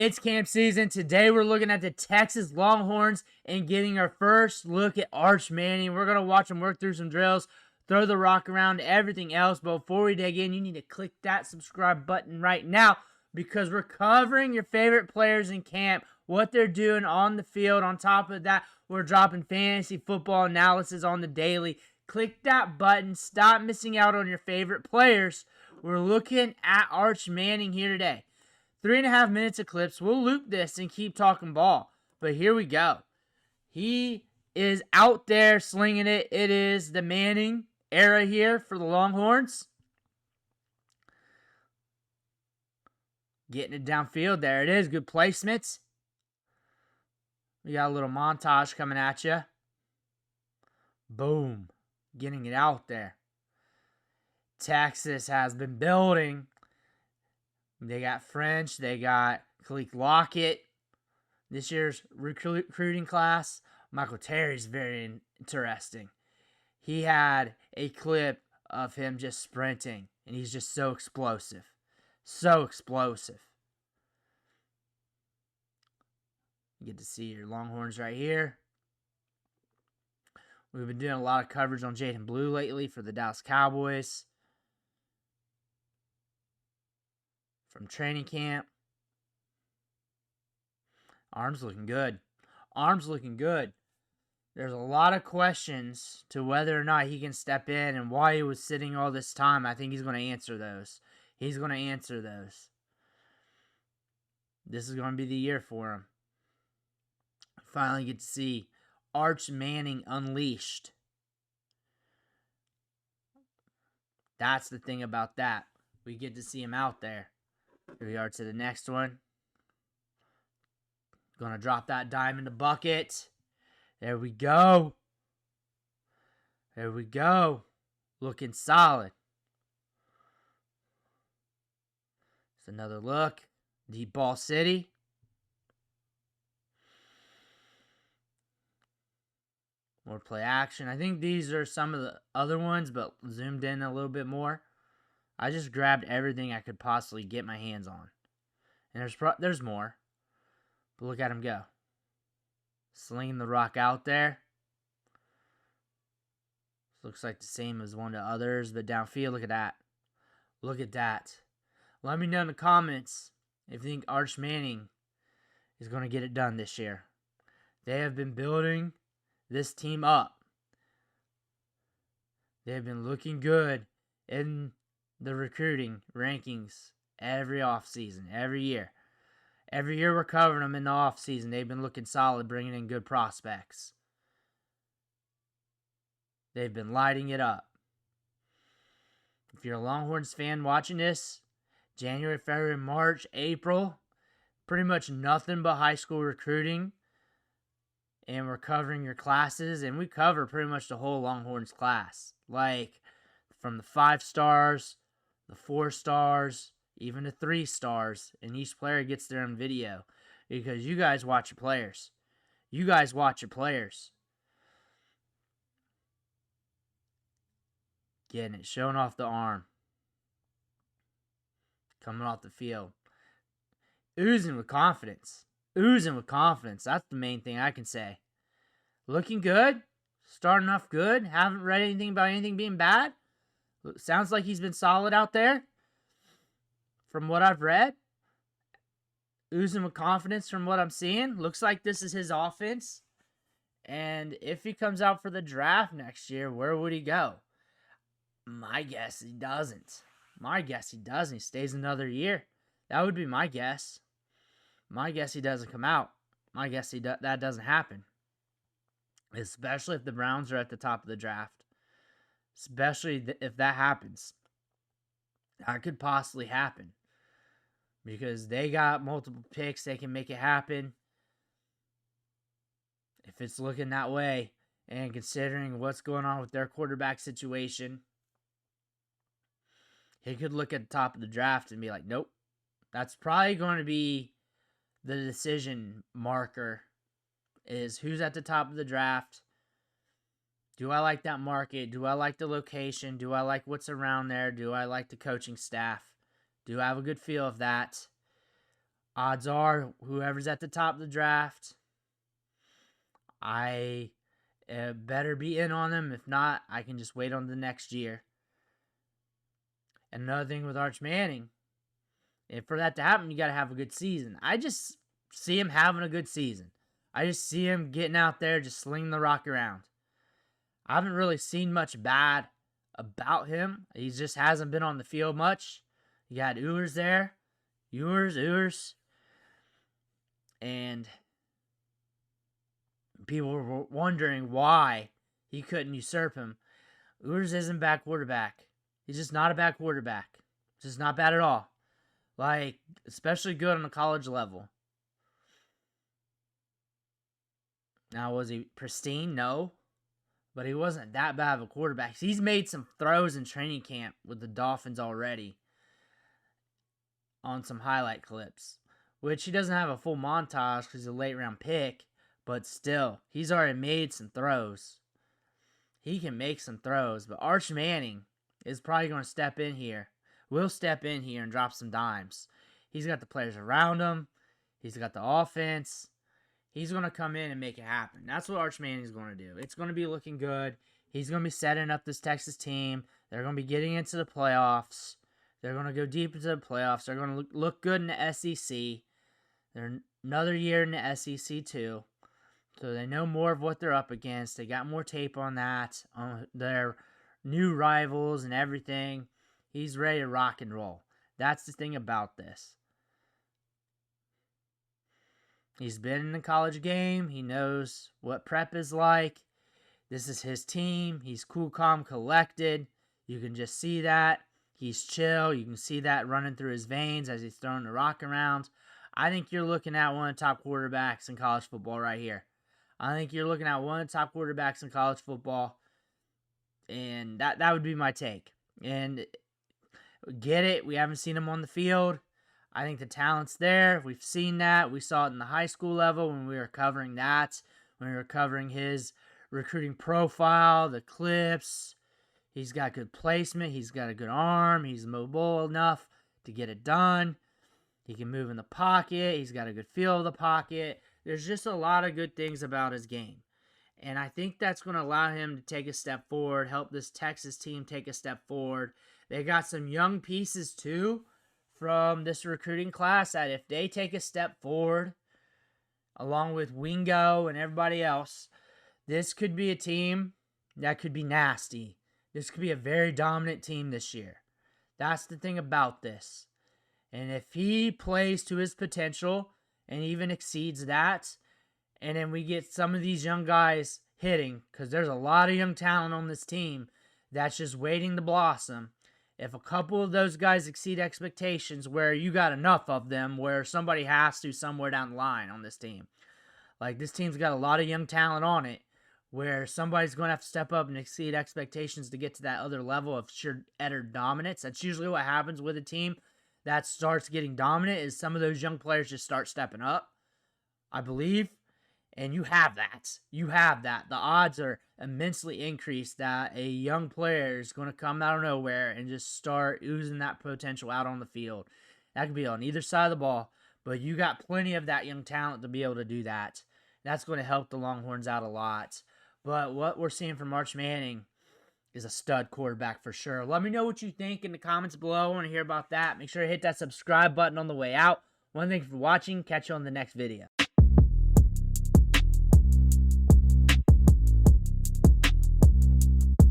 It's camp season. Today we're looking at the Texas Longhorns and getting our first look at Arch Manning. We're going to watch him work through some drills, throw the rock around, everything else. But before we dig in, you need to click that subscribe button right now because we're covering your favorite players in camp, what they're doing on the field. On top of that, we're dropping fantasy football analysis on the daily. Click that button. Stop missing out on your favorite players. We're looking at Arch Manning here today. 3.5 minutes of clips. We'll loop this and keep talking ball. But here we go. He is out there slinging it. It is the Manning era here for the Longhorns. Getting it downfield. There it is. Good placements. We got a little montage coming at you. Boom. Getting it out there. Texas has been building. They got French. They got Khalil Lockett. This year's recruiting class. Michael Terry's very interesting. He had a clip of him just sprinting, and he's just so explosive. So explosive. You get to see your Longhorns right here. We've been doing a lot of coverage on Jaden Blue lately for the Dallas Cowboys. From training camp. Arm's looking good. Arm's looking good. There's a lot of questions to whether or not he can step in and why he was sitting all this time. I think he's going to answer those. He's going to answer those. This is going to be the year for him. Finally get to see Arch Manning unleashed. That's the thing about that. We get to see him out there. Here we are to the next one. Gonna drop that dime in the bucket. There we go. There we go. Looking solid. It's another look. Deep ball city. More play action. I think these are some of the other ones, but zoomed in a little bit more. I just grabbed everything I could possibly get my hands on. And there's more. But look at him go. Slinging the rock out there. Looks like the same as one of the others, but downfield, look at that. Look at that. Let me know in the comments if you think Arch Manning is going to get it done this year. They have been building this team up. They have been looking good in the recruiting rankings every offseason, every year. Every year we're covering them in the offseason. They've been looking solid, bringing in good prospects. They've been lighting it up. If you're a Longhorns fan watching this, January, February, March, April, pretty much nothing but high school recruiting. And we're covering your classes, and we cover pretty much the whole Longhorns class. Like, from the 5 stars, the 4 stars, even the 3 stars, and each player gets their own video because you guys watch your players. You guys watch your players. Getting it, showing off the arm. Coming off the field. Oozing with confidence. Oozing with confidence. That's the main thing I can say. Looking good. Starting off good. Haven't read anything about anything being bad. Sounds like he's been solid out there. From what I've read. Oozing with confidence from what I'm seeing. Looks like this is his offense. And if he comes out for the draft next year, where would he go? My guess he doesn't. My guess he doesn't. He stays another year. That would be my guess. My guess he doesn't come out. My guess that doesn't happen. Especially if the Browns are at the top of the draft. Especially if that happens. That could possibly happen. Because they got multiple picks. They can make it happen. If it's looking that way. And considering what's going on with their quarterback situation. He could look at the top of the draft and be like, nope. That's probably going to be the decision marker, is who's at the top of the draft. Do I like that market? Do I like the location? Do I like what's around there? Do I like the coaching staff? Do I have a good feel of that? odds are whoever's at the top of the draft, I better be in on them. If not, I can just wait on the next year. And another thing with Arch Manning, if for that to happen, you got to have a good season. I just see him having a good season. I just see him getting out there, just slinging the rock around. I haven't really seen much bad about him. He just hasn't been on the field much. You got Ewers there. Ewers. And people were wondering why he couldn't usurp him. Ewers isn't a bad quarterback. He's just not a bad quarterback. Just not bad at all. Like, especially good on the college level. Now, was he pristine? No. But he wasn't that bad of a quarterback. He's made some throws in training camp with the Dolphins already on some highlight clips, which he doesn't have a full montage because he's a late round pick, but still, he's already made some throws. He can make some throws, but Arch Manning is probably going to step in here. Will step in here and drop some dimes. He's got the players around him. He's got the offense. He's going to come in and make it happen. That's what Arch Manning's going to do. It's going to be looking good. He's going to be setting up this Texas team. They're going to be getting into the playoffs. They're going to go deep into the playoffs. They're going to look good in the SEC. They're another year in the SEC too. So they know more of what they're up against. They got more tape on that, on their new rivals and everything. He's ready to rock and roll. That's the thing about this. He's been in the college game. He knows what prep is like. This is his team. He's cool, calm, collected. You can just see that. He's chill. You can see that running through his veins as he's throwing the rock around. I think you're looking at one of the top quarterbacks in college football right here. I think you're looking at one of the top quarterbacks in college football. And that would be my take. And get it. We haven't seen him on the field. I think the talent's there. We've seen that. We saw it in the high school level when we were covering that. When we were covering his recruiting profile, the clips. He's got good placement. He's got a good arm. He's mobile enough to get it done. He can move in the pocket. He's got a good feel of the pocket. There's just a lot of good things about his game. And I think that's going to allow him to take a step forward, help this Texas team take a step forward. They got some young pieces too from this recruiting class that if they take a step forward, along with Wingo and everybody else, this could be a team that could be nasty. This could be a very dominant team this year. That's the thing about this. And if he plays to his potential and even exceeds that, and then we get some of these young guys hitting, because there's a lot of young talent on this team that's just waiting to blossom. If a couple of those guys exceed expectations where you got enough of them, where somebody has to somewhere down the line on this team. Like, this team's got a lot of young talent on it, where somebody's going to have to step up and exceed expectations to get to that other level of sheer utter dominance. That's usually what happens with a team that starts getting dominant, is some of those young players just start stepping up, I believe. And you have that. You have that. The odds are immensely increased that a young player is going to come out of nowhere and just start oozing that potential out on the field. That could be on either side of the ball, but you got plenty of that young talent to be able to do that. That's going to help the Longhorns out a lot. But what we're seeing from Arch Manning is a stud quarterback for sure. Let me know what you think in the comments below. I want to hear about that. Make sure to hit that subscribe button on the way out. One thing for watching. Catch you on the next video.